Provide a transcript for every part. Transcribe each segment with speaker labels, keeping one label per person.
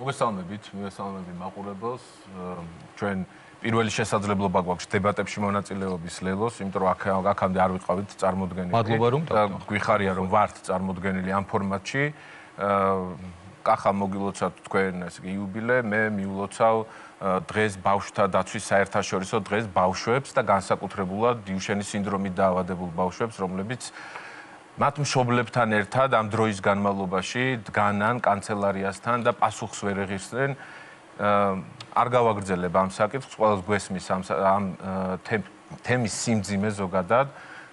Speaker 1: მოგესალმებით მაყურებელს. ჩვენ პირველი შესაძლებლობა გვაქვს დებატებში მონაწილეობის ლელოს, იმიტომ რომ აქამდე არ ვიყავით წარმოდგენილი.
Speaker 2: მადლობა რომ
Speaker 1: გვიხარია რომ ვართ წარმოდგენილი ამ ფორმატში. კახა მოგილოცავთ თქვენ ესე იგი იუბილე, მე მიულოცავ დღეს ბავშვთა დაცვის საერთაშორისო დღეს ბავშვებს და განსაკუთრებულად დიუშენის სინდრომით დაავადებულ ბავშვებს, რომლებიც მათ მშობლებთან ერთად ამ დროის განმავლობაში დგანან კანცელარიასთან და პასუხს ვერ ეღირსნენ. არ გავაგრძელებ ამ საკითხს, ყველას გვესმის ამ თემის სიმძიმე ზოგადად,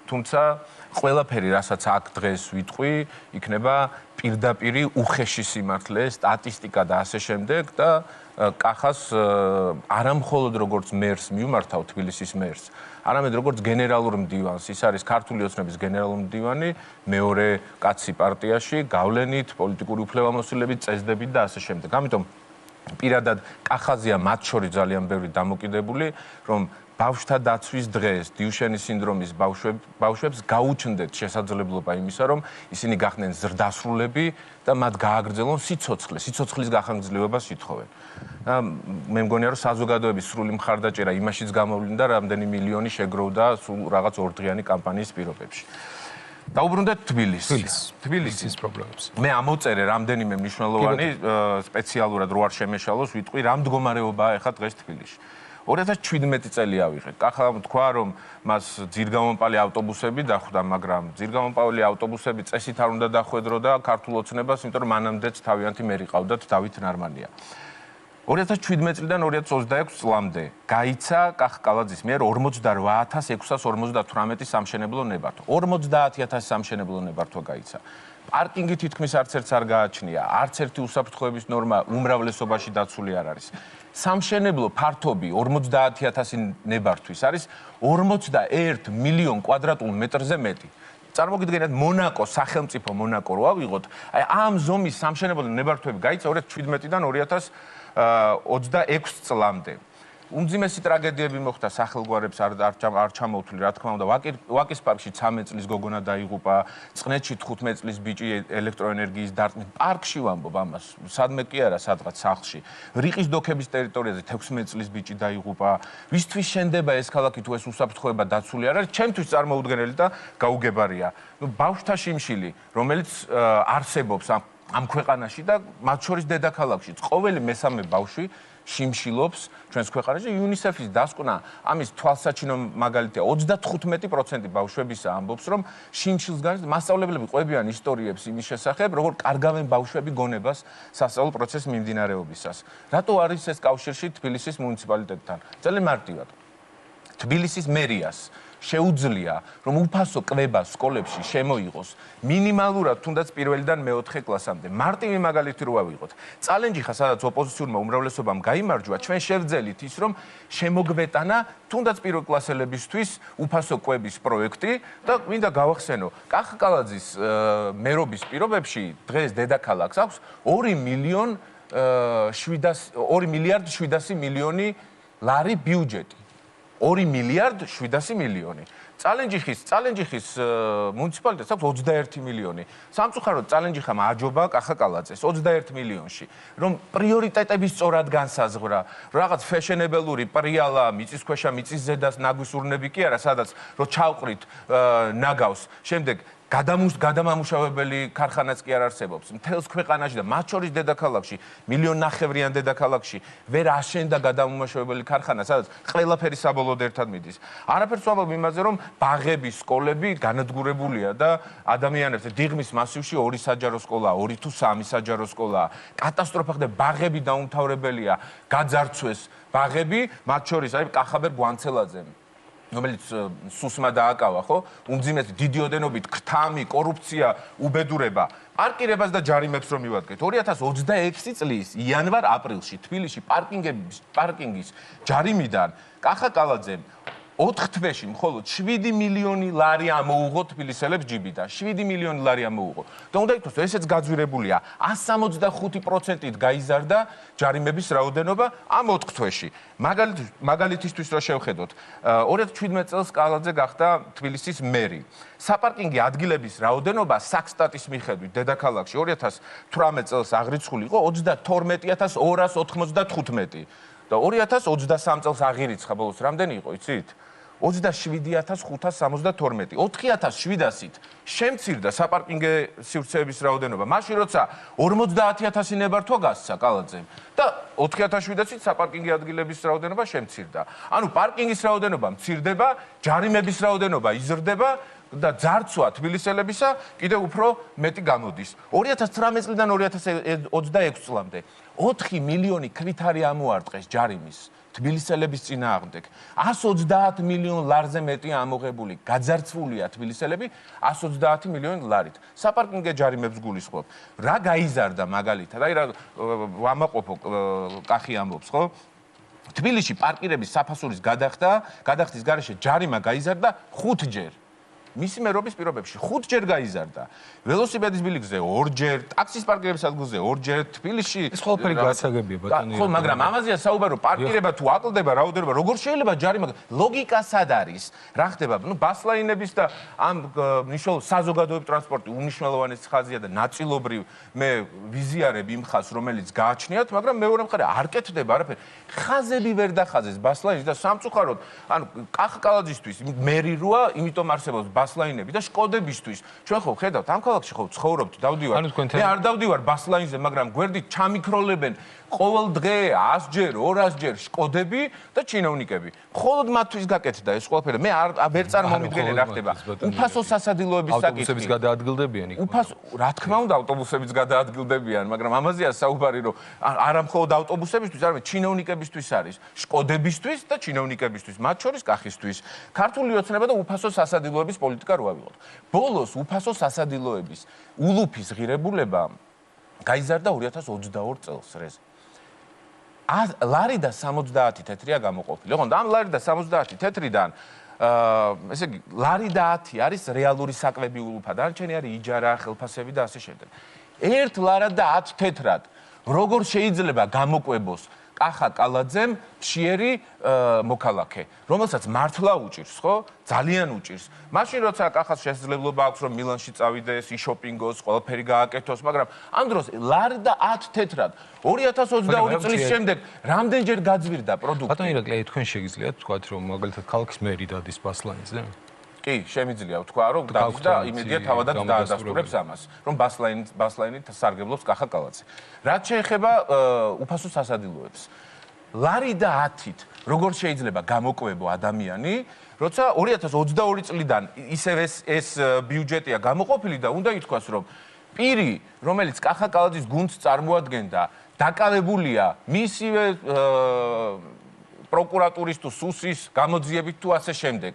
Speaker 1: თუმცა ყველაფერი, რასაც აქ დღეს ვიტყვი, იქნება პირდაპირი უხეში სიმართლე, სტატისტიკა და ასე შემდეგ და კახას არა მხოლოდ როგორც მერს მივმართავ თბილისის მერს, არამედ როგორც გენერალურ მდივანს. ის არის ქართული ოცნების გენერალური მდივანი, მეორე კაცი პარტიაში, გავლენით, პოლიტიკური უფლებამოსილებით, წესდებით და ასე შემდეგ. ამიტომ პირადად კახაზეა მათ შორის ძალიან ბევრი დამოკიდებული, რომ ბავშვთა დაცვის დღეს დიუშენის სინდრომის ბავშვებს გაუჩნდეთ შესაძლებლობა იმისა, რომ ისინი გახდნენ ზრდასრულები და მათ გააგრძელონ სიცოცხლე, სიცოცხლის გახანგრძლივებას ითხოვენ. მე მგონია, რომ საზოგადოების სრული მხარდაჭერა იმაშიც გამოვლინდა, რამდენი მილიონი შეგროვდა სულ რაღაც ორდღიანი კამპანიის პირობებში. დაუბრუნდეთ თბილისის
Speaker 2: პრობლემებს.
Speaker 1: მე ამოწერე რამდენიმე მნიშვნელოვანი სპეციალურად რო არ შემეშალოს, ვიტყვი რა მდგომარეობაა ახლა დღეს თბილისში. 2017 წელი ავიღეთ. კახა თქვა, რომ მას ძირგამომპალი ავტობუსები დახვდა, მაგრამ ძირგამომპალი ავტობუსები წესით არ უნდა დახვედრო და ქართულ ოცნებას, იმიტომ რომ მანამდეც თავიანთი მერი ყავდათ დავით ნარმანია. 2017 წლიდან 2026 წლამდე გაიცა კახკალაძის მიერ 48658 სამშენებლო ნებართვა. 50000 სამშენებლო ნებართვა გაიცა. პარკინგი თითქმის არც ერთს არ გააჩნია, არც ერთი უსაფრთხოების ნორმა უმრავლესობაში დაცული არ არის. სამშენებლო ფართობი 50000 ნებართვის არის 41 მილიონ კვადრატულ მეტრზე მეტი. წარმოგიდგენთ მონაკო, სახელმწიფო მონაკო რო ავიღოთ, აი ამ ზომის სამშენებლო ნებართვები გაიცა 2017-დან 2026 წლამდე. უმძიმესი ტრაგედიები მოხდა სახელგვარებს არ ჩამოვთვლი, რა თქმა უნდა, ვაკის პარკში 13 წლის გოგონა დაიღუპა, წყნეთში 15 წლის ბიჭი ელექტროენერგიის დარტყმით. პარკში ვამბობ ამას, სადმე კი არა, სადღაც სახლში. რიყის დოქების ტერიტორიაზე 16 წლის ბიჭი დაიღუპა. ვისთვის შენდება ეს ქალაქი თუ ეს უსაფრთხოება დაცული არ არის? ჩემთვის წარმოუდგენელი და გაუგებარია. ბავშვთა შიმშილი, რომელიც არსებობს ამ ქვეყანაში და მათ შორის დედაქალაქშიც, ყოველი მესამე ბავშვი შიმშილობს ჩვენს ქვეყანაში. UNICEF-ის დასკვნა ამის თვალსაჩინო მაგალითია 35% ბავშვებისა ამბობს, რომ შიმშილს გარს მასწავლებლები ყვებიან ისტორიებს იმის შესახებ, როგორ კარგავენ ბავშვები გონებას სასწავლო პროცესის მიმდინარეობისას. რატო არის ეს კავშირში თბილისის მუნიციპალიტეტთან? ძალიან მარტივად. თბილისის მერიას შეუძლია, რომ უფასო კვება სკოლებში შემოიღოს მინიმალურად თუნდაც პირველიდან მეოთხე კლასამდე. მარტივი მაგალითი რო ავიღოთ. წალენჯიხა, სადაც ოპოზიციურმა უმრავლესობამ გაიმარჯვა, ჩვენ შევძელით ის, რომ შემოგვეტანა თუნდაც პირველკლასელებისთვის უფასო კვების პროექტი და მინდა გავახსენო, კახკალაძის მერობის პირობებში დღეს დედაქალაქს აქვს 2 მილიარდ 700 მილიონი ლარი ბიუჯეტი. 2 მილიარდ 700 მილიონი. წალენჯიხის მუნიციპალიტეტს აქვს 21 მილიონი. სამწუხაროდ წალენჯიხამ აჯობა კახაკალაძეს 21 მილიონში, რომ პრიორიტეტების სწორად განსაზღვრა. რაღაც ფეშენებელური პრიალა, მიწისქვეშა, მიწის ზედას ნაგვის ურნები კი არა, სადაც რო ჩავყრით ნაგავს. შემდეგ გადამამუშავებელი ქარხანაც კი არ არსებობს. მთელს ქვეყანაში და მათ შორის დედაქალაქში, 1,5 მილიონიან დედაქალაქში ვერ აშენდა გადამამუშავებელი ქარხანა, სადაც ყველაფერი საბოლოოდ ერთად მიდის. არაფერს ვამბობ იმაზე, რომ ბაღები, სკოლები განადგურებულია და ადამიანებს დიღმის მასივში 2 საჯარო სკოლა, 2 თუ 3 საჯარო სკოლა. კატასტროფა ხდება, ბაღები დაუმთავრებელია, გაძარცვეს ბაღები, მათ შორის აი კახაბერ გვანცელაძე, რომელიც სუსმა დააკავა, ხო? უმძიმესი დიდი ოდენობით ქთამი, კორუფცია, უბედურება, პარკირებას და ჯარიმებს რომ მივადგეთ. 2026 წლის იანვარ-აპრილში თბილისში პარკინგის ჯარიმიდან კახაკალაძემ 4 თვეში მხოლოდ 7 მილიონი ლარი ამოუღო თბილისელებს ჯიბიდან. 7 მილიონი ლარი ამოუღო. და უნდა ითქვას, ესეც გაძვირებულია. 165%-ით გაიზარდა ჯარიმების რაოდენობა ამ 4 თვეში. მაგალითისთვის რო შევხედოთ, 2017 წელს კალაძე გახდა თბილისის მერი. საპარკინგი ადგილების რაოდენობა საქსტატის მიხედვით დედაქალაქში 2018 წელს აღრიცხული იყო 22295 და 2023 წელს აღირიცხა ბოლოს რამდენი იყო, იცით? 27572. 4700-ით შემცირდა საპარკინგე სივრცეების რაოდენობა. მაშინ როცა 50000 ნებართვა გასცა კალაძემ და 4700-ით საპარკინგე ადგილების რაოდენობა შემცირდა. ანუ პარკინგის რაოდენობა მცირდება, ჯარიმების რაოდენობა იზრდება და ძარცვა თბილისელებისა კიდევ უფრო მეტი გამოდის. 2019 წლიდან 2026 წლამდე 4 მილიონი ქვით არის ამოარტყეს ჯარიმის თბილისელების წინააღმდეგ. 130 მილიონ ლარზე მეტი ამოღებული, გაძარცვულია თბილისელები 130 მილიონი ლარით. საპარკინგე ჯარიმებს გულისხმობ. რა გაიზარდა მაგალითად? აი რა ვამაყოფო კახი ამბობს, ხო? თბილისში პარკირების საფასურის გადახდის გარეშე ჯარიმა გაიზარდა 5-ჯერ. მისი მერობის პირობებში 5-ჯერ გაიზარდა. ველოსიპედის ბილიკზე 2-ჯერ, ტაქსის პარკირების ადგილზე 2-ჯერ, თბილისში
Speaker 2: ეს ყველაფერი გასაგებია ბატონო.
Speaker 1: ხო, მაგრამ ამაზეა საუბარი, რომ პარკირება თუ აკლდება რაოდენობა, როგორ შეიძლება ჯარიმა? ლოგიკა სად არის? რა ხდება? ნუ ბასლაინების და ამ მნიშვნელოვანი საზოგადოებრივი ტრანსპორტი უნიშნელოვანესი ხაზია და ნაწილობრივ მე ვიზიარებ იმ ხაზს, რომელიც გააჩნიათ, მაგრამ მეორე მხარე არ კეთდება არაფერი. ხაზები ვერ დახაზეს ბასლაინის და სამწუხაროდ, ანუ კახკალაძისთვის მერი როა, იმიტომ არსებობს ბასლაინები და შკოდებისთვის. ჩვენ ხო ხედავთ ამ ქალაქში ხო ცხოვრობთ, დავდივარ. მე არ დავდივარ ბასლაინზე, მაგრამ გვერდით ჩამიქროლებენ ყოველ დღე 100-ჯერ, 200-ჯერ შკოდები და ჩინოვნიკები. მხოლოდ მათთვის გაკეთდა ეს ყველაფერი. მე ვერ წარმომიდგენე რა ხდება. უფასო სასადილოების საკითხი.
Speaker 2: ავტობუსების გადაადგილდებიან იქ.
Speaker 1: უფასო, რა თქმა უნდა, ავტობუსების გადაადგილდებიან, მაგრამ ამაზეა საუბარი, რომ არა მხოლოდ ავტობუსებისთვის, არამედ ჩინოვნიკებისთვის არის. შკოდებისთვის და ჩინოვნიკებისთვის, მათ შორის კახისთვის. ქართული ოცნება და უფასო სასადილოების პოლიტიკა რო ავიღოთ. ბოლოს უფასო სასადილოების ულუფის ღირებულება გაიზარდა 2022 წელს რეზ. ლარი და 70 თეთრია გამოყოფილი. ოღონდ ამ ლარი და 70 თეთრიდან ესე იგი ლარი და 10 არის რეალური საკვები ულუფა, დანარჩენი არის იჯარა, ხელფასები და ასე შემდეგ. 1 ლარად და 10 თეთრად როგორ შეიძლება გამოკვებოს კახა კალაძემ მშიერი მოქალაქე, რომელსაც მართლა უჭირს, ხო? ძალიან უჭირს. მაშინ როცა კახას შესაძლებლობა აქვს რომ მილანში წავიდეს, იშოპინგოს, ყველაფერი გააკეთოს, მაგრამ ამ დროს ლარი და 10 თეთრად 2022 წლის შემდეგ რამდენჯერ გაძვირდა პროდუქტი?
Speaker 2: ბატონო ირაკლი, თქვენ შეგიძლიათ თქვათ რომ მაგალითად ქალაქის მერი დადის ბასლაინზე?
Speaker 1: კი, შემიძლია ვთქვა, რომ დადის და იმედია თავადაც დაადასტურებს ამას, რომ ბასლაინით სარგებლობს კახა კალაძე. რაც შეეხება უფასო სასადილოებს, ლარი და 10-ით როგორ შეიძლება გამოკვებო ადამიანი, როცა 2022 წლიდან ისევ ეს ბიუჯეტია გამოყოფილი და უნდა ითქვას, რომ პირი, რომელიც კახა კალაძის გუნდს წარმოადგენდა, დაკავებულია მისივე პროკურატურის თუ სუსის გამოძიებით თუ ასე შემდეგ.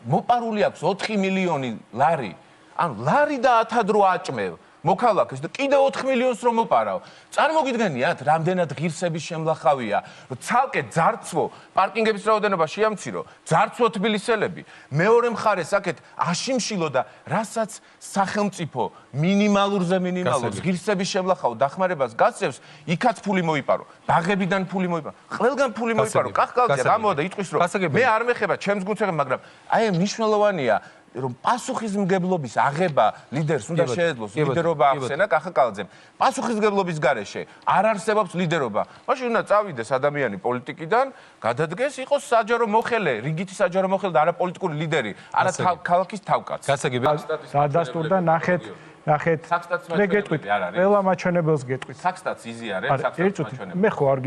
Speaker 1: მოპარული აქვს 4 მილიონი ლარი. ანუ ლარი და 10-ად რო აჭმევ მოქალაქეს და კიდე 4 მილიონს რომ მოპარავ. წარმოგიდგენიათ, რამდენად ღირსების შემლახავია, რომ ცალკე ძარცვო პარკინგების რაოდენობა შეამცირო, ძარცვო თბილისელები, მეორე მხარეს აქეთ აშიმშილო და რასაც სახელმწიფო მინიმალურზე მინიმალურს ღირსების შემლახავ დახმარებას გასცევს, იქაც ფული მოიპარო, ბაღებიდან ფული მოიპარო, ყველგან ფული მოიპარო. კახკალაძე გამოვიდა იტყვის, რომ მე არ მეხება ჩემს გუნდს, მაგრამ აი მნიშვნელოვანია რომ პასუხისმგებლობის აღება ლიდერს უნდა შეეძლოს, ლიდერობა ახსენა კახა კალაძემ. პასუხისმგებლობის გარეშე არ არსებობს ლიდერობა. მაშინ უნდა წავიდეს ადამიანი პოლიტიკიდან, გადადგეს, იყოს საჯარო მოხელე, რიგითი საჯარო მოხელე და არა პოლიტიკური ლიდერი, არა ქალაქის თავკაცი.
Speaker 2: გასაგები.
Speaker 3: დაადასტურდა ნახეთ მე გეტყვით, ყველა მაჩვენებელს გეტყვით.
Speaker 1: საქსტაც იზიარებს, საქსტაც მაჩვენებელს.
Speaker 3: მე ხო არ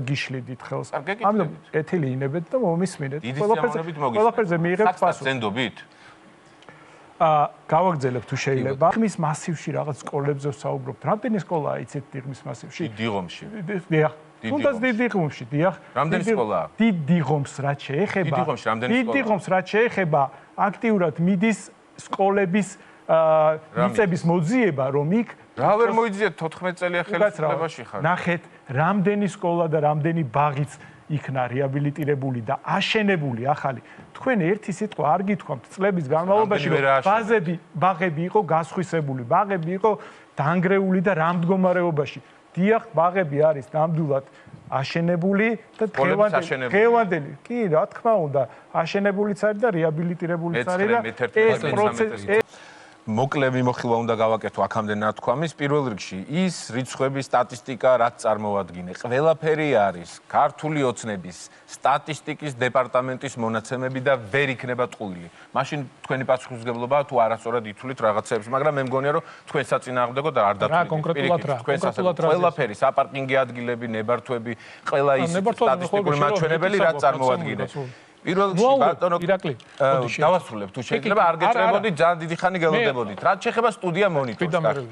Speaker 3: გიშლიდით ხელს. ამიტომ ეთილი ინებეთ და მომისმინეთ. ყველაფერზე მიიღებთ პასუხს.
Speaker 1: ზენდობით?
Speaker 3: გავაგრძელებ თუ შეიძლება. დიღმის მასივში რაღაც სკოლებზე ვსაუბრობთ. რამდენი სკოლაა იცით დიღმის მასივში?
Speaker 1: დიღომში.
Speaker 3: დიახ. თუნდაც დიღომში, დიახ.
Speaker 1: რამდენი სკოლაა?
Speaker 3: დიღომს რაც შეეხება.
Speaker 1: დიღომში რამდენი სკოლაა?
Speaker 3: დიღომს რაც შეეხება, აქტიურად მიდის სკოლების მიწების მოძიება, რომ იქ
Speaker 1: რა ვერ მოიძიეთ 14 წელია ხელისუფლებაში ხარ.
Speaker 3: ნახეთ, რამდენი სკოლა და რამდენი ბაღიც იქნა რეაბილიტირებული და აშენებული ახალი. თქვენ ერთი სიტყვა არ გითქვამთ წლების განმავლობაში, რომ ბაღები იყო გასხვისებული, ბაღები იყო დანგრეული და რა მდგომარეობაში. დიახ, ბაღები არის ნამდვილად აშენებული და დღევანდელი. კი, რა თქმა უნდა, აშენებულიც არის და რეაბილიტირებულიც არის და ეს პროცესი
Speaker 1: მოკლე მიმოხილვა უნდა გავაკეთო აქამდე ნათქვამის. პირველ რიგში ის რიცხვები, სტატისტიკა, რაც წარმოადგინე, ყველაფერი არის ქართული ოცნების სტატისტიკის დეპარტამენტის მონაცემები და ვერ იქნება ტყუილი. მაშინ თქვენი პასუხისმგებლობაა თუ არასწორად ითვლით რაღაცებს, მაგრამ მე მგონია რომ თქვენ საწინააღმდეგო და არ დათვლით. ყველაფერი საპარკინგი ადგილები, ნებართვები, ყველა ის სტატისტიკური მაჩვენებელი რაც წარმოადგინე. პირველ რიგში ბატონო ირაკლი დავასრულებ თუ შეიძლება არ გეჭრებოდით ძალიან დიდი ხანი გელოდებოდით რაც შეეხება სტუდია მონიტორს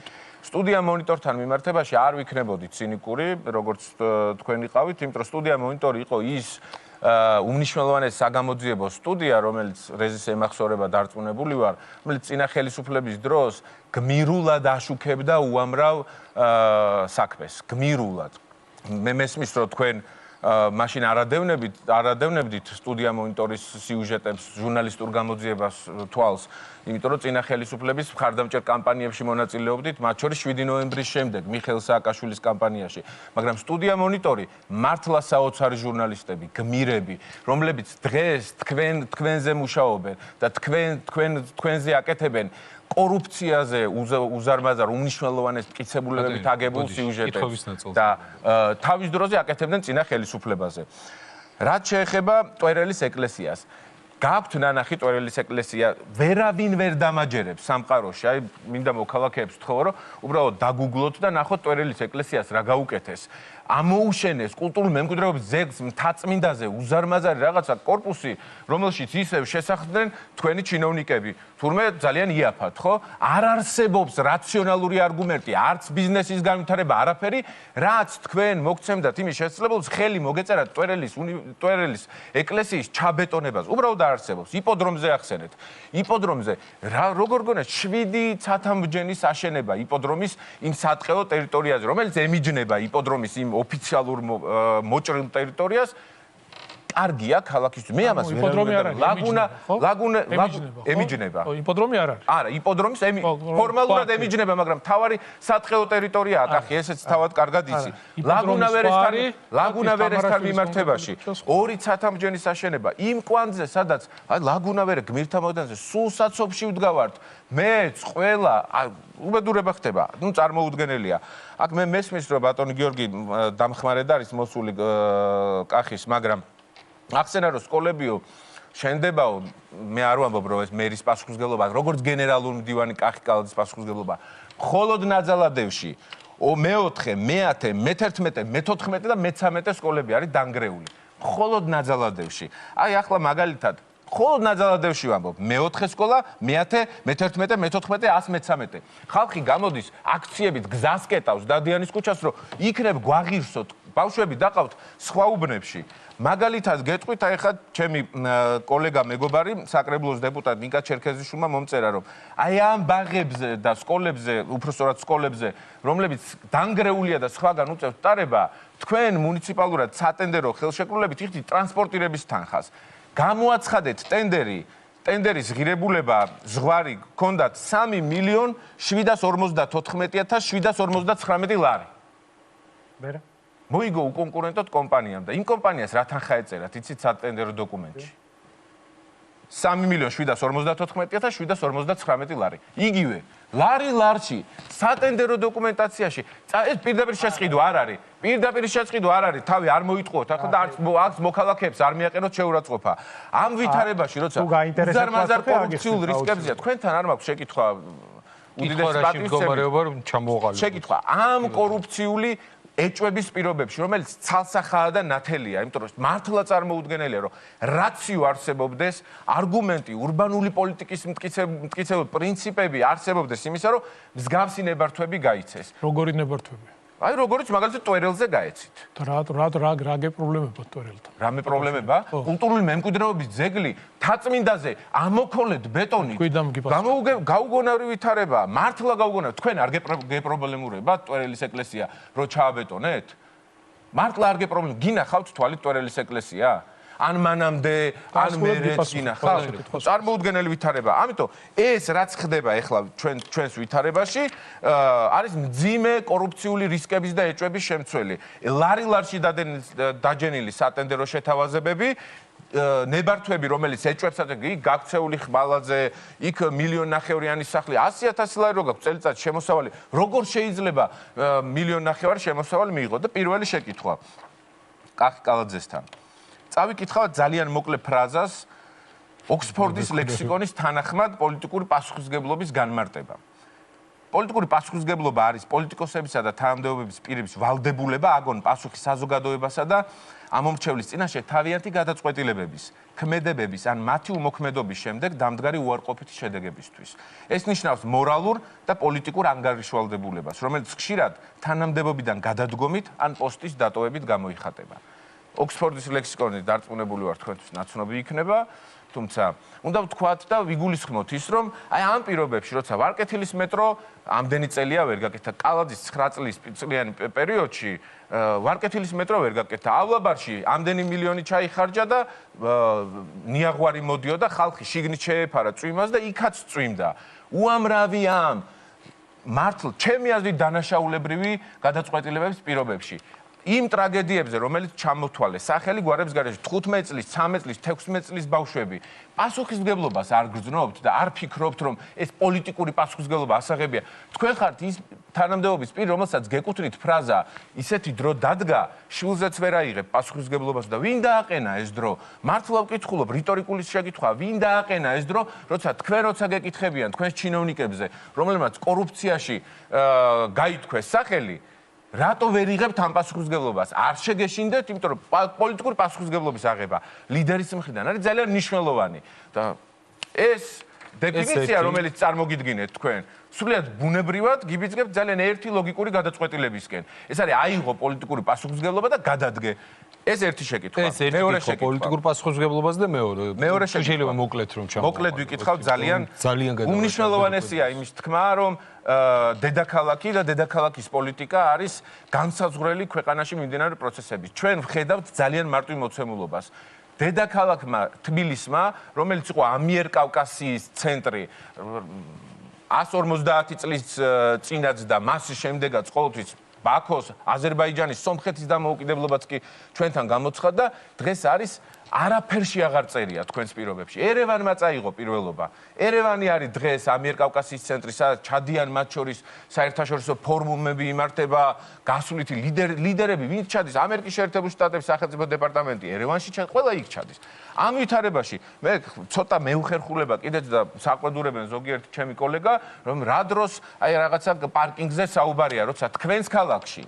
Speaker 1: სტუდია მონიტორთან მიმართებაში არ ვიქნებოდით ცინიკური როგორც თქვენ იყავით იმიტომ რომ სტუდია მონიტორი იყო ის უმნიშვნელოვანესი საგამოძიებო სტუდია რომელიც რეზის ემახსოვრება დარწმუნებული ვარ რომელიც წინა ხელისუფლების დროს გმირულად აშუქებდა უამრავ საქმეს გმირულად მე მესმის რომ თქვენ მაშინ არადევნებდით სტუდია მონიტორის სიუჟეტებს, ჟურნალისტურ გამოძიებას თვალს, იმიტომ რომ წინა ხელისუფლების მხარდამჭერ კამპანიებში მონაწილეობდით, მათ შორის 7 ნოემბრის შემდეგ მიხეილ სააკაშვილის კამპანიაში. მაგრამ სტუდია მონიტორი მართლა საოცარი ჟურნალისტები, გმირები, რომლებიც დღეს თქვენზე მუშაობენ და თქვენზე აკეთებენ კორუფციაზე უზარმაზარ უმნიშვნელოვანეს მტკიცებულებებით აგებულ სიუჟეტებს და თავის დროზე აკეთებდნენ წინა ხელისუფლებაზე. რაც შეეხება ტვერელის ეკლესიას, გაქვთ ნანახი ტვერელის ეკლესია, ვერავინ ვერ დამაჯერებს სამყაროში, აი მინდა მოქალაქეებს ვთხოვო, რომ უბრალოდ დაგუგლოთ და ნახოთ ტვერელის ეკლესიას რა გაუკეთეს. ამოუშენეს კულტურულ მემკვიდრეობის ძეგლს მთაწმინდაზე უზარმაზარი რაღაცა კორპუსი, რომელშიც ისევ შესახდნენ თქვენი ჩინოვნიკები. თურმე ძალიან იაფად, ხო? არ არსებობს რაციონალური არგუმენტი, არც ბიზნესის განვითარება, არაფერი, რაც თქვენ მოგცემდათ იმის შესაძლებლობას, ხელი მოგეწერათ ტვერელის ეკლესიის ჩაბეტონებას. უბრალოდ არ არსებობს. იპოდრომზე ახსენეთ. იპოდრომზე როგორ გონიათ 7 ცათამბჯენის აშენება იპოდრომის იმ სატყეო ტერიტორიაზე, რომელიც ემიჯნება იპოდრომის იმ ოფიციალურ მოჭრილ ტერიტორიას კარგია ქალაქისთვის. მე ამას ვერ ლაგუნა ემიჯნება.
Speaker 3: იპოდრომი არ არის.
Speaker 1: არა, იპოდრომის ფორმალურად ემიჯნება, მაგრამ თავარი სატყეო ტერიტორიაა, აკახი, ესეც თავად კარგად იცი. ლაგუნა ვერესთან მიმართებაში 2 ცათამბჯენის აშენება იმ კვანძზე, სადაც ლაგუნა ვერე გმირთა მოედანზე სულ საცობში ვდგავართ. მეც ყველა უბედურება ხდება, ნუ წარმოუდგენელია. აქ მე მესმის რომ ბატონი გიორგი დამხმარედ არის მოსული კახის, მაგრამ ახსენა რომ სკოლებიო შენდებაო მე არ ვამბობ რომ ეს მერის პასუხისმგებლობა როგორც გენერალური მდივანი კახი კალაძის პასუხისმგებლობა მხოლოდ ნაძალადევში მე-4, მე-10, მე-11, მე-14 და მე-13 სკოლები არის დანგრეული მხოლოდ ნაძალადევში აი ახლა მაგალითად მხოლოდ ნაძალადევში ვამბობ მე-4 სკოლა, მე-10, მე-11, მე-14, 113. ხალხი გამოდის აქციებით გზას კეტავს დადიანის ქუჩას, რომ იქნებ გვაღირსოთ, ბავშვები დაყავთ სხვა უბნებში. მაგალითად გეტყვით, აი ხა ჩემი კოლეგა მეგობარი, საკრებულოს დეპუტატი ნიკა ჩერქეზიშვილმა მომწერა, რომ აი ამ ბაღებზე და სკოლებზე, უпростоრად სკოლებზე, რომლებიც დანგრეულია და სხვაგან უწევთ ტარება, თქვენ მუნიციპალურად სატენდერო ხელშეკრულებით იხდით ტრანსპორტირების თანხას. გამოაცხადეთ ტენდერის ღირებულება ზღვარი გქონდათ 3.754.759 ლარი.
Speaker 3: მერე
Speaker 1: მოიგო უკონკურენტოდ კომპანიამ და იმ კომპანიას რა თანხა ეწერათ, იცით სატენდერო დოკუმენტში? 3.754.759 ლარი. იგივე ლარში სატენდერო დოკუმენტაციაში ეს პირდაპირ შესყიდვა არ არის. პირდაპირ შესყიდვა არ არის, თავი არ მოიტყუოთ, ახლა და არც მოქალაქეებს არ მიაყენოთ შეურაცხყოფა. ამ ვითარებაში, როცა უზარმაზარ კორუფციულ რისკებზეა, თქვენთან არ მაქვს შეკითხვა უდიდეს პატივისცემით. შეკითხვა ამ კორუფციული ეჭვების პირობებში, რომელიც ცალსახაა და ნათელია, იმიტომ რომ მართლა წარმოუდგენელია, რომ რაციო არსებობდეს, არგუმენტი, ურბანული პოლიტიკის მტკიცებულ პრინციპები არსებობდეს იმისა, რომ მსგავსი ნებართვები გაიცეს.
Speaker 3: როგორი ნებართვები?
Speaker 1: აი როგორც მაგალითად ტვერელზე გაეცით.
Speaker 3: რა პრობლემებია ტვერელთან?
Speaker 1: რამე პრობლემება? კულტურული მემკვიდრეობის ძეგლი თაწმინდაზე ამოქოლეთ ბეტონით. გაუგონარი ვითარება, მართლა გაუგონარი. თქვენ არ გეპრობლემურებათ ტვერელის ეკლესია, რომ ჩააბეტონეთ? მართლა არ გეპრობლემ გინახავთ თვალით ტორელის ეკლესია? ან მანამდე, ან მერეც გინახავთ? წარმოუდგენელი ვითარება. ამიტომ ეს რაც ხდება ახლა ჩვენს ვითარებაში, არის მძიმე კორუფციული რისკების და ეჭვების შემცველი. ლარი-ლარში დაჯენილი სატენდერო შეთავაზებები, ნებართვები, რომელიც ეჭვებსაც იქ გაქცეული ხმალაძე, იქ 1.5 მილიონი სახლი, 100,000 ლარი რო გაქვს წელიწადში შემოსავალი, როგორ შეიძლება 1.5 მილიონი შემოსავალი მიიღო? და პირველი შეკითხვა კახი კალაძესთან. წავიკითხავთ ძალიან მოკლე ფრაზას ოქსფორდის ლექსიკონის თანახმად პოლიტიკური პასუხისმგებლობის განმარტება. პოლიტიკური პასუხისმგებლობა არის პოლიტიკოსებისა და თანამდებობების პირების ვალდებულება აგონ პასუხი საზოგადოებასა და ამომრჩევლის წინაშე თავიანთი გადაწყვეტილებების, ქმედებების ან მათი უმოქმედობის შემდეგ დამდგარი უარყოფითი შედეგებისთვის. ეს ნიშნავს მორალურ და პოლიტიკურ ანგარიშვალდებულებას, რომელიც ხშირად თანამდებობიდან გადადგომით ან პოსტის დატოვებით გამოიხატება. ოქსფორდის ლექსიკონი დარწმუნებული ვარ თქვენთვის ნაცნობი იქნება, თუმცა უნდა ვთქვათ და ვიგულისხმოთ ის, რომ აი ამ პირობებში, როცა ვარკეთილის მეტრო ამდენი წელია ვერ გაკეთა, კალაძის 9 წლიანი პერიოდში ვარკეთილის მეტრო ვერ გაკეთა, ავლაბარში ამდენი მილიონი ჩაიხარჯა და ნიაღვარი მოდიოდა, ხალხი შიგნით შეეფარა წვიმას და იქაც წვიმდა. უამრავი ამ მართლ ჩემი აზრით დანაშაულებრივი გადაწყვეტილებების პირობებში. იმ ტრაგედიებზე, რომელიც ჩამოთვალე სახელი გვარებს გარეშე 15 წლის, 13 წლის, 16 წლის ბავშვები, პასუხისმგებლობას არ გრძნობთ და არ ფიქრობთ, რომ ეს პოლიტიკური პასუხისმგებლობა ასაღებია. თქვენ ხართ ის თანამდებობის პირი, რომელსაც გეკუთვნით ფრაზა, ისეთი დრო დადგა, შვილზეც ვერ აიღებ პასუხისმგებლობას და ვინ დააყენა ეს დრო? მართლა ვკითხულობ, რიტორიკული შეკითხვა, ვინ დააყენა ეს დრო, როცა გეკითხებიან თქვენს ჩინოვნიკებზე, რომლებმაც კორუფციაში გაითქვეს სახელი, რატო ვერ იღებთ ამ პასუხისმგებლობას? არ შეგეშინდეთ, იმიტომ რომ პოლიტიკური პასუხისმგებლობის აღება ლიდერის მხრიდან არის ძალიან მნიშვნელოვანი. და ეს დეფინიცია, რომელიც წარმოგიდგინეთ თქვენ, სრულიად ბუნებრივად გიბიძგებთ ძალიან ერთი ლოგიკური გადაწყვეტილებისკენ. ეს არის აიღო პოლიტიკური პასუხისმგებლობა და გადადგე. ეს ერთი შეკითხვა.
Speaker 2: მეორე შეკითხვა პოლიტიკურ პასუხისმგებლობას და მეორე შეიძლება მოკლედ რომ ჩამოვარდეთ.
Speaker 1: მოკლედ ვიკითხავ ძალიან უმნიშვნელოვანესია იმის თქმა, რომ დედაქალაქი და დედაქალაქის პოლიტიკა არის განსაზღვრელი ქვეყანაში მიმდინარე პროცესები. ჩვენ ვხედავთ ძალიან მარტივ მოცემულობას. დედაქალაქმა თბილისმა, რომელიც იყო ამიერკავკასიის ცენტრი 150 წლის წინაც და მას შემდეგაც ყოველთვის ბაქოს, აზერბაიჯანის, სომხეთის დამოუკიდებლობაც კი ჩვენთან გამოცხადდა, დღეს არის არაფერში აღარ წერია თქვენს პირობებში. ერევანმა წაიღო პირველობა. ერევანი არის დღეს ამიერკავკასიის ცენტრი, სადაც ჩადიან მათ შორის საერთაშორისო ფორუმები იმართება, გასულითი ლიდერები, ვინც ჩადის, ამერიკის შეერთებული შტატების სახელმწიფო დეპარტამენტი, ერევანში ჩადის, ყველა იქ ჩადის. ამ ვითარებაში მე ცოტა მეუხერხულება კიდეც და საყვედურებენ ზოგიერთი ჩემი კოლეგა, რომ რა დროს აი რაღაცა პარკინგზე საუბარია, როცა თქვენს ქალაქში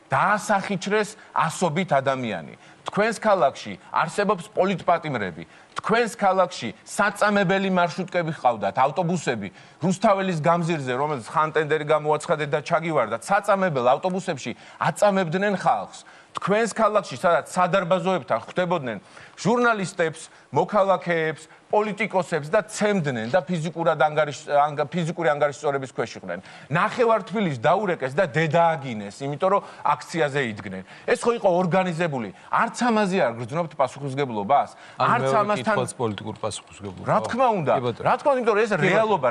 Speaker 1: დაასახიჩრეს ასობით ადამიანი. თქვენს ქალაქში არსებობს პოლიტპატიმრები. თქვენს ქალაქში საწამებელი მარშრუტკები ჰყავდათ, ავტობუსები, რუსთაველის გამზირზე, რომელიც ხანტენდერი გამოაცხადეთ და ჩაგივარდათ, საწამებელ ავტობუსებში აწამებდნენ ხალხს. თქვენს ქალაქში, სადაც სადარბაზოებთან ხვდებოდნენ ჟურნალისტებს, მოქალაქეებს, პოლიტიკოსებს და ცემდნენ და ფიზიკური ანგარიშწორების ქვეშ იყვნენ. ნახევარ თბილისს დაურეკეს და დედააგინეს, იმიტომ რომ აქციაზე იდგნენ. ეს ხო იყო ორგანიზებული. არც ამაზე არ გრძნობთ პასუხისმგებლობას, არც ამასთან
Speaker 2: პოლიტიკურ პასუხისმგებლობას.
Speaker 1: რა თქმა უნდა, იმიტომ რომ ეს რეალობა,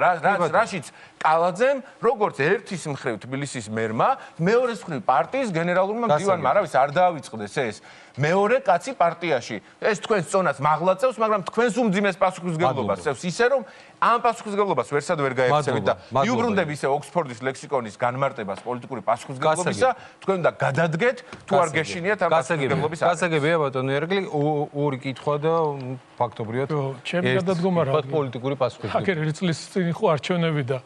Speaker 1: რაშიც კალაძემ, როგორც ერთის მხრივ თბილისის მერმა, მეორეს მხრივ პარტიის გენერალურმა მდივანმა, არავის არ დაავიწყდეს ეს. მეორე კაცი პარტიაში. ეს თქვენს წონას მაღლაწევს, მაგრამ თქვენს უმძიმეს პასუხისმგებლობას წევს ისე, რომ ამ პასუხისმგებლობას ვერსად ვერ გაექცევით და იუბრუნდები ისე ოქსფორდის ლექსიკონის განმარტებას პოლიტიკური პასუხისმგებლობისა, თქვენ უნდა გადადგეთ, თუ არ გეშინიათ ამ პასუხისმგებლობის აღება.
Speaker 2: გასაგებია ბატონო ერგლი, ორი კითხვა და ფაქტობრივად
Speaker 3: ჩემი გადადგომა რა
Speaker 2: პოლიტიკური პასუხისმგებლობა.
Speaker 3: აქ წლის წინ ხო არჩევნები და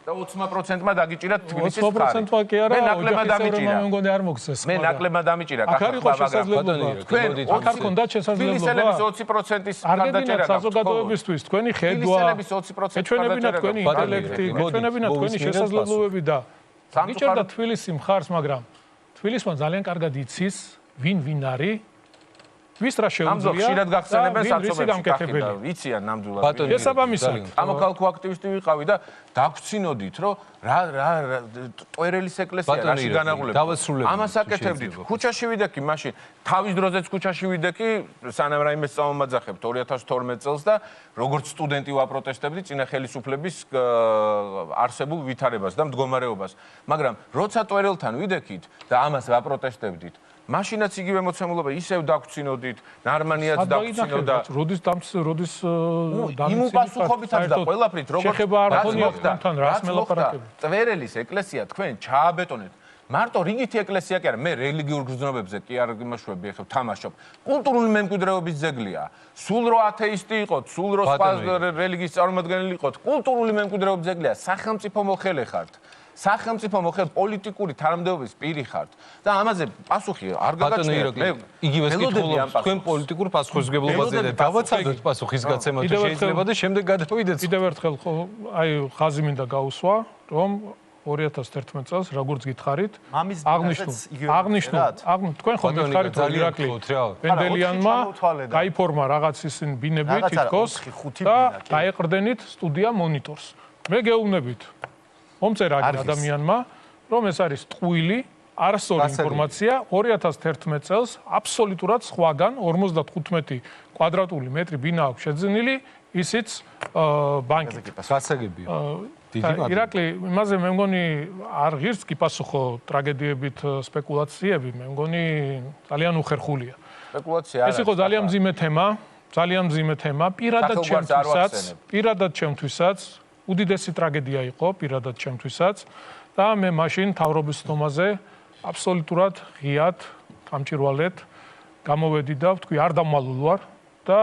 Speaker 1: 20%-მა დაგიჭირა თბილისის მხარი.
Speaker 3: 20%-მა კი არა,
Speaker 1: მე ნაკლებად დამიჭირა.
Speaker 3: მე მგონი არ მოგცეს.
Speaker 1: მე ნაკლებად დამიჭირა.
Speaker 3: აქ არ იყო შესაძლებლობა. თქვენ აქ ქონდა შესაძლებლობა.
Speaker 1: თბილისელების 20%-ის
Speaker 3: ხარდაჭერა საზოგადოებისთვის თქვენი ხედვა.
Speaker 1: თბილისელების 20%
Speaker 3: ეჩვენებინა თქვენი ინტელექტი, ეჩვენებინა თქვენი შესაძლებლობები და ვის რა შეუძლია
Speaker 1: ხშირად გახსენებენ
Speaker 3: სამწუხაროდ
Speaker 1: ვიციან ნამდვილად
Speaker 3: შესაბამისად
Speaker 1: ამოქალაქო აქტივისტი ვიყავი და დაგვრცინოდით რომ რა ტვერელის ეკლესია რაში განაღულებით ამას აკეთებდით ქუჩაში ვიდექი მაშინ თავის დროზეც ქუჩაში ვიდექი სანამ რაიმე წამომაძახებთ 2012 წელს და როგორც სტუდენტი ვაპროტესტებდი წინა ხელისუფლების არსებულ ვითარებას და მდგომარეობას მაგრამ როცა ტვერელთან ვიდექით და ამას ვაპროტესტებდით მაშინაც იგივე მოცემულობა ისევ დაგვრცინოდით ნარმანიაც დაგვრცინოდა
Speaker 3: როდის
Speaker 1: იმ უპასუხობითაც და ყველაფრით როგორც
Speaker 3: შეხება არ ქონია თან რას მელაპარაკები
Speaker 1: ტვერელის ეკლესია თქვენ ჩააბეტონეთ მარტო რიგითი ეკლესია კი არა მე რელიგიურ გრძნობებზე კი არ იმაშვები ეხლა თამაშობ კულტურული მემკვიდრეობის ძეგლია სულ რო ათეისტი იყოთ სულ რო სხვა რელიგიის წარმომადგენელი იყოთ კულტურული მემკვიდრეობის ძეგლია სახელმწიფო მოხელე ხართ სახელმწიფო მოხელე პოლიტიკური თანამდებობის პირი ხართ და ამაზე პასუხი არ გაგაჩნიათ მე
Speaker 2: იგივეს კითხულობთ თქვენ პოლიტიკურ პასუხისმგებლობაზე და დავაცადოთ პასუხისგაცემა თუ შეიძლება და შემდეგ გადავიდეთ
Speaker 3: კიდევ ერთხელ აი ხაზი მინდა გაუსვა რომ 2011 წელს როგორც გითხარით აღნიშნულ თქვენ ხომ გითხარით რომ ირაკლი პენდელიანმა გაიფორმა რაღაც ისინი ბინები თითქოს და დაეყრდენით სტუდია მონიტორს მე გეუბნებით მომწერა ადამიანმა რომ ეს არის ტყუილი არასწორი ინფორმაცია 2011 წელს აბსოლუტურად სხვაგან 55 კვადრატული მეტრი ბინა აქვს შეძენილი ისიც ბანკით
Speaker 2: გასაგებია
Speaker 3: ირაკლი იმაზე მე მგონი არ ღირს კი პასუხო ტრაგედიებით სპეკულაციები მე მგონი ძალიან უხერხულია
Speaker 1: სპეკულაცია
Speaker 3: ეს იყო ძალიან მძიმე თემა პირადად ჩემთვისაც უდიდესი ტრაგედია იყო პირადად ჩემთვისაც და მე მაშინ თავრობის სტომაზე აბსოლუტურად ღიად გამჭირვალედ გამოვედი და ვთქვი არ დამალულ ვარ და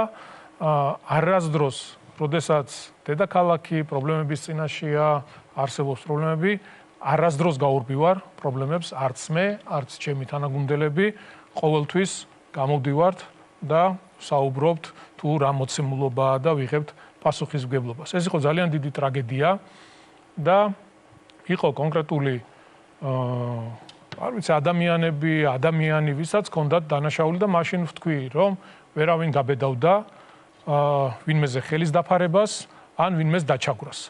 Speaker 3: არასდროს როდესაც დედაქალაქი პრობლემების წინაშეა არსებობს პრობლემები არასდროს გაურბივარ პრობლემებს არც მე არც ჩემი თანაგუნდელები ყოველთვის გამოვდივართ და საუბრობთ თუ რა მოცემულობაა და ვიღებთ პასუხისმგებლობას. ეს იყო ძალიან დიდი ტრაგედია და იყო კონკრეტული არ ვიცი ადამიანი ვისაც ჰქონდათ დანაშაული და მაშინ ვთქვი რომ ვერავინ გაბედავდა ვინმეზე ხელის დაფარებას ან ვინმეს დაჩაგვრას.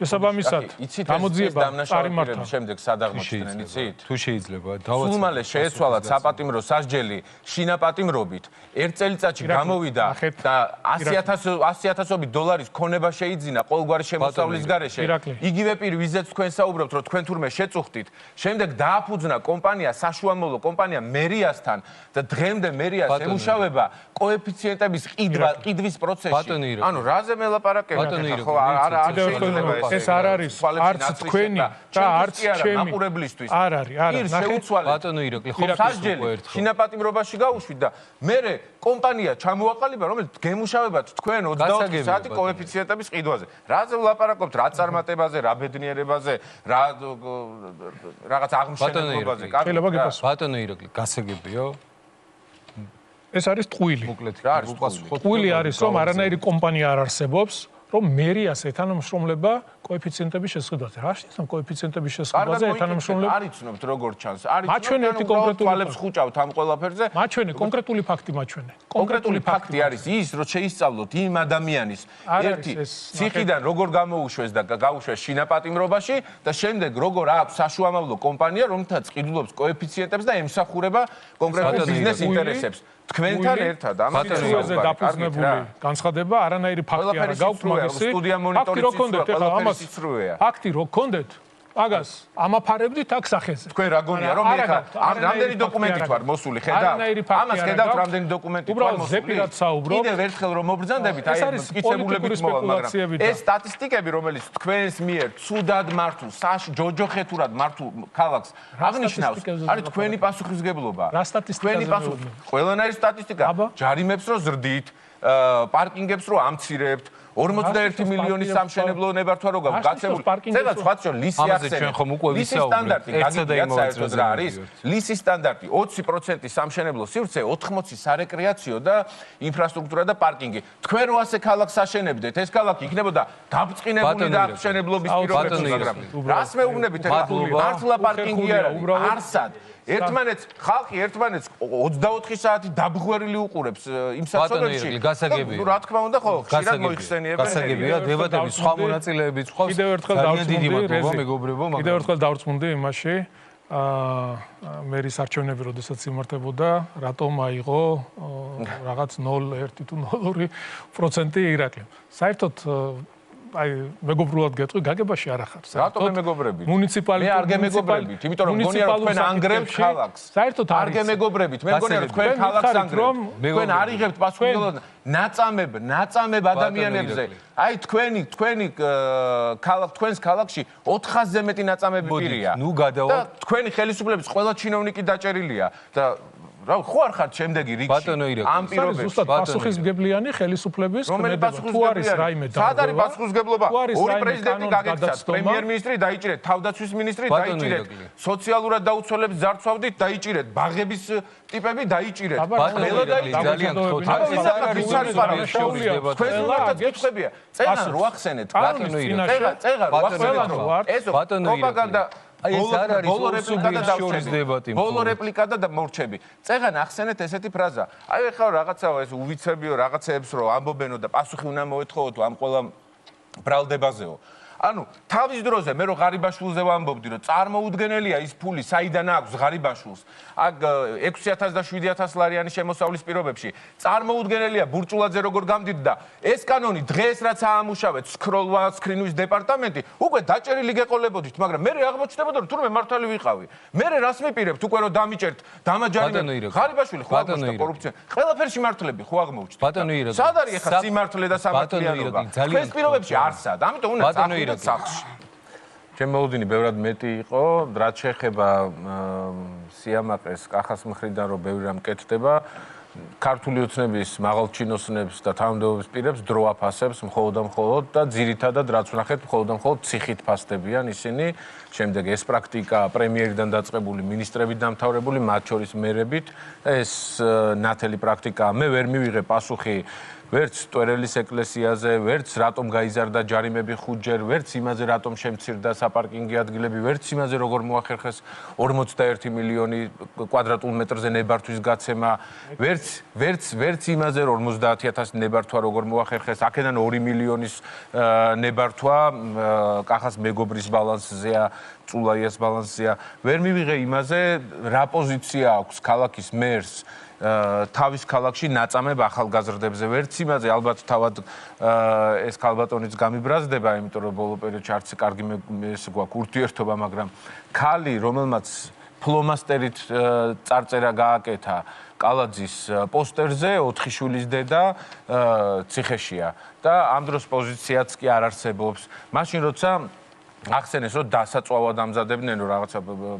Speaker 3: შესაბამისად გამოძიება წარიმართა
Speaker 1: შემდეგ სადაღმოჩნდნენ იცით
Speaker 2: თუ შეიძლება
Speaker 1: სულ მალე შეეცვალათ საპატიმრო სასჯელი შინაპატიმრობით ერთ წელიწადში გამოვიდა და 100,000 დოლარის ქონება შეიძინა ყოველგვარი შემოსავლის გარეშე იგივე პირი ვიზეც თქვენ საუბრობთ რომ თქვენ თურმე შეწუხდით შემდეგ დააფუძნა კომპანია საშუალო კომპანია მერიასთან და დღემდე მერიას ემუშავება კოეფიციენტების ყიდვის პროცესში ანუ რაზე მელაპარაკებთ ხო არა შეიძლება
Speaker 3: ეს არ არის არც თქვენი და არც ჩემი
Speaker 1: მაყურებლისთვის
Speaker 3: არ არის
Speaker 2: ბატონო ირაკლი ხო
Speaker 1: შინაპატიმრობაში გაუშვით და მე კომპანია ჩამოაყალიბა რომელიც გემუშავებათ თქვენ 24 საათი კოეფიციენტების ყიდვაზე რაზე ვლაპარაკობთ რა წარმატებაზე რა ბედნიერებაზე რა რაღაც აღმშენებლობაზე
Speaker 3: შეიძლება გიპასუხოთ
Speaker 2: ბატონო ირაკლი გასაგებიო
Speaker 3: ეს არის ტყუილი
Speaker 2: მოკლედ
Speaker 1: რა არის
Speaker 3: ტყუილი არის რომ არანაირი კომპანია არ არსებობს რომ მერიას ეთანამშრომლება კოეფიციენტების შესყიდვაზე. რა შეიძლება კოეფიციენტების შესყიდვაზე ეთანამშრომლება?
Speaker 1: არ იცნობთ როგორ ჩანს. არ იცნობთ.
Speaker 3: მაჩვენე ერთი კონკრეტული
Speaker 1: თვალებს ხუჭავთ ამ ყველაფერზე.
Speaker 3: მაჩვენე კონკრეტული ფაქტი მაჩვენე.
Speaker 1: კონკრეტული ფაქტი არის ის, რომ შეისწავლოთ იმ ადამიანის ერთი ციხიდან როგორ გამოუშვეს და გაუშვეს შინაპატიმრობაში და შემდეგ როგორ აქვს საშუალო კომპანია, რომელთაც ყიდულობს კოეფიციენტებს და ემსახურება კონკრეტულ ბიზნეს ინტერესებს. თქვენთან ერთად
Speaker 3: ამაზე დაფუძნებული განცხადება არანაირი ფაქტი არ გაქვს მაგისი ფაქტი რო გქონდეთ ეხლა ამას ფაქტი რო გქონდეთ აგას ამაფარებდით აქ სახეზე
Speaker 1: თქვენ რა გონია რომ მე ხა რამდენი დოკუმენტით ვარ მოსული ხედავ ამას ხედავთ რამდენი დოკუმენტით ვარ მოსული კიდევ ერთხელ რომ მობრძანდებით აი მტკიცებულებით მოვალ მაგრამ ეს სტატისტიკები რომელიც თქვენს მიერ ცუდად მართულ ჯოჯოხეთურად მართულ ქალაქს აღნიშნავს არის თქვენი პასუხისმგებლობა
Speaker 3: რა სტატისტიკაზე
Speaker 1: თქვენი ყველანაირი სტატისტიკა ჯარიმებს რო ზრდით პარკინგებს რო ამცირებთ 41 მილიონის სამშენებლო ნებართვა რო გაგაცემული. ზედაც სხვა შო ლისი არსებობს. ლისის სტანდარტი გაგიგიათ საერთოდ რა არის? ლისის სტანდარტი 20% სამშენებლო სივრცე, 80 სარეკრეაციო და ინფრასტრუქტურა და პარკინგი. თქვენ რო ასე ქალაქს აშენებდეთ, ეს ქალაქი იქნებოდა დაბწყინებული და აღშენებლობის პირობებში, მაგრამ რას მეუბნებით ეხლა? მართლა პარკინგი არა, არსად ერთმანეთს ხალხი ერთმანეთს 24 საათი დაბღვერილი უყურებს იმ საწოლებში. რა თქმა უნდა, ხო, ხშირად მოიხსენიებენ.
Speaker 2: გასაგებია, დებატები სხვა მონაწილეებიც ყავს.
Speaker 3: კიდევ ერთხელ დავრწმუნდი იმაში. მერის არჩევნები როდესაც იმართებოდა, რატომ აიღო რაღაც 0.1 თუ 0.2% ირაკლი. საერთოდ აი მეგობრულად გეტყვი, გაგებაში არ ახარ.
Speaker 1: რატომ მეგობრებით?
Speaker 3: მუნიციპალიტეტი
Speaker 1: მე არ გემეგობრებით, იმიტომ რომ მგონია რომ თქვენ ანგრევთ ქალაქს.
Speaker 3: საერთოდ
Speaker 1: არ გემეგობრებით, მე მგონია რომ თქვენ ქალაქს ანგრევთ. თქვენ არ იღებთ პასუხისმგებლობას ნაწამებ ადამიანებზე. აი თქვენი თქვენს ქალაქში 400-ზე მეტი ნაწამები პირია.
Speaker 2: ნუ გადავალთ.
Speaker 1: და თქვენი ხელისუფლების ყველა ჩინოვნიკი დაჭერილია და რა ხო არ ხართ შემდეგი რიგში ამ პირობებში
Speaker 3: ზუსტად პასუხისმგებლიანი ხელისუფლების
Speaker 1: რომელი პასუხისმგებლიანი სად არის პასუხისმგებლობა ორი პრეზიდენტი გაგეცათ პრემიერ-მინისტრი დაიჭირეთ თავდაცვის მინისტრი დაიჭირეთ სოციალურად დაუცველებს ძარცვავდით დაიჭირეთ ბაღების ტიპები დაიჭირეთ ყველა
Speaker 2: ძალიან
Speaker 1: გეცხებია წეღან რო ახსენეთ წეღან რო ახსენეთ ეს პროპაგანდა აი ეს არ არის შორის დებატი. ბოლო რეპლიკა და მორჩები. წეღან ახსენეთ ესეთი ფრაზა. აი ეხლა რაღაცაა ეს უვიცებიო რაღაცეებს რო ამბობენო და პასუხი უნდა მოეთხოვოთ ამ ყველა ბრალდებაზეო. ანუ თავის დროზე მე რო ღარიბაშვილზე ვამბობდი რომ წარმოუდგენელია ის ფული საიდან აქვს ღარიბაშვილს აქ 6000 და 7000 ლარიანი შემოსავლის პირობებში წარმოუდგენელია ბურჭულაძე როგორ გამდიდდა ეს კანონი დღეს რაც აამუშავეთ სკროლვა სკრინვის დეპარტამენტი უკვე დაჭერილი გეყოლებოდით მაგრამ მე აღმოჩნდებოდა რომ თურმე მართალი ვიყავი მე რას მიპირებთ უკვე რომ დამიჭერთ დამაჯარი ღარიბაშვილი ხო აღმოჩნდა კორუფცია ყველაფერში მართლები ხო აღმოჩნდა სად არის ახლა სიმართლე და სამართლიანობა ეს პირობებში არსად ამიტომ უნდა სახში. ჩემ მოლოდინი ბევრად მეტი იყო, რაც შეეხება სიამაყეს კახას მხრიდან რომ ბევრი რამ კეთდება, ქართული ოცნების მაღალჩინოსნებს და თანამდებობის პირებს დრო აფასებს მხოლოდ და ძირითადად რაც ვნახეთ მხოლოდ ციხით ფასდებიან ისინი. შემდეგ ეს პრაქტიკა პრემიერიდან დაწყებული, მინისტრებით დამთავრებული, მათ შორის მერებით, ეს ნათელი პრაქტიკაა. მე ვერ მივიღე პასუხი ვერც ტვერელის ეკლესიაზე, ვერც რატომ გაიზარდა ჯარიმები 5 ჯერ, ვერც იმაზე რატომ შემცირდა საპარკინგი ადგილები, ვერც იმაზე როგორ მოახერხეს 41 მილიონი კვადრატულ მეტრზე ნებართვის გაცემა, ვერც იმაზე რომ 50000 ნებართვა როგორ მოახერხეს, აქედან 2 მილიონის ნებართვა კახას მეგობრის ბალანსზეა, წულაიას ბალანსზეა. ვერ მივიღე იმაზე რა პოზიცია აქვს ქალაქის მერს თავის ქალაქში ნაწამებ ახალგაზრდებზე ვერც იმაზე ალბათ თავად ეს ქალბატონიც გამიბრაზდება იმიტომ რომ ბოლო პერიოდში არც კარგი ეს გვაქვს ურთიერთობა მაგრამ ქალი რომელმაც ფლომასტერით წარწერა გააკეთა კალაძის პოსტერზე 4 შვილის დედა ციხეშია და ამ დროს პოზიციაც კი არ არსებობს მაშინ როცა ახსენეს რომ დასაწვავად ამზადებდნენ რომ რაღაცა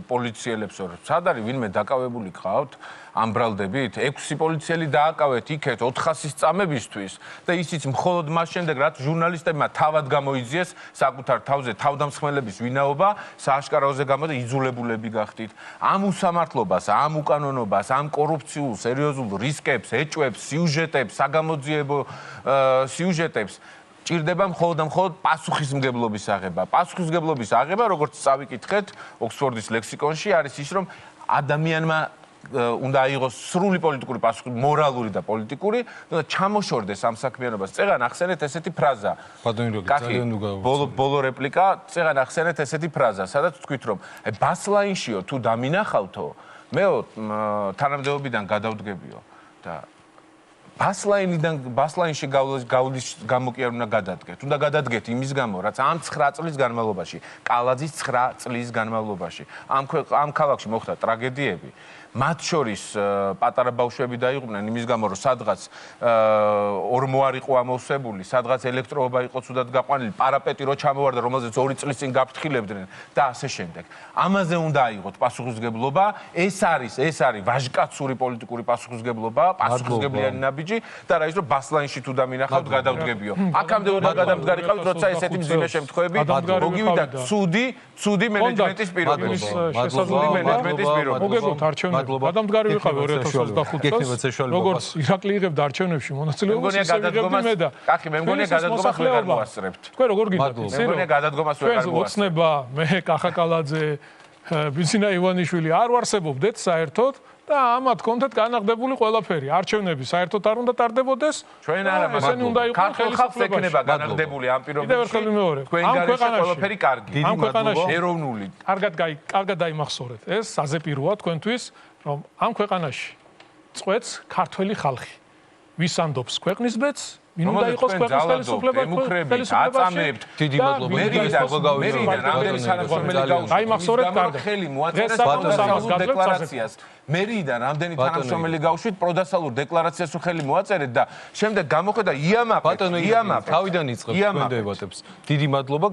Speaker 1: პოლიციელებს რომ სად არის ვინმე დაკავებული გყავთ ამ ბრალდებით 6 პოლიციელი დააკავეთ იქეთ 400-ის წამებისთვის და ისიც მხოლოდ მას შემდეგ რაც ჟურნალისტებმა თავად გამოიძიეს საკუთარ თავზე თავდამსხმელების ვინაობა სააშკაროზე გამოდა იძულებულები გახდით ამ უსამართლობას ამ უკანონობას ამ კორუფციულ სერიოზულ რისკებს ეჭვებს სიუჟეტებს საგამოძიებო სიუჟეტებს ჭირდება მხოლოდ პასუხისმგებლობის აღება. პასუხისმგებლობის აღება, როგორც წავიკითხეთ, ოქსფორდის ლექსიკონში არის ის, რომ ადამიანმა უნდა აიღოს სრული პოლიტიკური პასუხი, მორალური და პოლიტიკური, და ჩამოშორდეს ამ საქმიანობას. წეღან ახსენეთ ესეთი ფრაზა. ბოლო რეპლიკა, წეღან ახსენეთ ესეთი ფრაზა, სადაც თქვით, რომ ბასლაინშიო თუ დამინახავთო, მეო თანამდებობიდან გადავდგებიო და ბასლაინში გავლის გამო კი არ უნდა გადადგეთ. უნდა გადადგეთ იმის გამო, რაც ამ 9 წლის განმავლობაში, კალაძის 9 წლის განმავლობაში ამ ქალაქში მოხდა ტრაგედიები. მათ შორის პატარა ბავშვები დაიღუპნენ იმის გამო, რომ სადღაც ორმო არ იყო ამოვსებული, სადღაც ელექტროობა იყო ცუდად გაყვანილი, პარაპეტი რო ჩამოვარდა, რომელზეც 2 წლის წინ გაფრთხილებდნენ და ასე შემდეგ. ამაზე უნდა აიღოთ პასუხისმგებლობა. ეს არის ვაჟკაცური პოლიტიკური პასუხისმგებლობა, პასუხისმგებლიანი ნაბიჯი და რა ის რომ ბასლაინში თუ დამინახავთ გადავდგებიო. აქამდე უნდა გადამდგარიყავით, როცა ესეთი მძიმე შემთხვევები მოგივიდა ცუდი მენეჯმენტის პირობებში.
Speaker 3: მოგებოთ არჩევნები. გადამდგარი ვიყავი 2025 წელს. როგორც ირაკლი იღებდა არჩევნებში მონაწილეობას, ისე ვიღებდი მე და.
Speaker 1: კახი, მე მგონია გადადგომას ვერ მოასწრებთ.
Speaker 3: თქვენ როგორ გინდათ?
Speaker 1: მე მგონია გადადგომას ვერ
Speaker 3: მოწნება, მე კახაკალაძე
Speaker 4: ბიძინა ივანიშვილი არ ვარსებობდეთ საერთოდ და ამათ კონდეთ განაღდებული ყველაფერი. არჩევნები საერთოდ არ უნდა ტარდებოდეს.
Speaker 1: ჩვენ არა,
Speaker 4: ესენი უნდა იყვნენ
Speaker 1: ქართულ ხალხს ექნება განაღდებული ამ პირობებში. თქვენ გარეშე ყველაფერი კარგი.
Speaker 4: ამ ქვეყანაში
Speaker 1: ეროვნული.
Speaker 4: კარგად დაიმახსოვრეთ. ეს საზეპიროა თქვენთვის, რომ ამ ქვეყანაში წყვეტს ქართველი ხალხი. ვის ანდობს ქვეყნის ბედს? ვინ უნდა იყოს ქვეყნის ხელისუფლება?
Speaker 1: აწამებთ.
Speaker 2: დიდი მადლობა.
Speaker 1: მერიდან რამდენი თანამშრომელი გაუშვით.
Speaker 4: დაიმახსოვრეთ კარგად.
Speaker 1: ხელი მოაწერეს დეკლარაციას. მერიდან რამდენი თანამშრომელი გაუშვით, პროდასალურ დეკლარაციას ხელი მოაწერეთ და შემდეგ გამოხედა იამაპ.
Speaker 2: თავიდან იწყებს თქვენ დებატებს. დიდი მადლობა.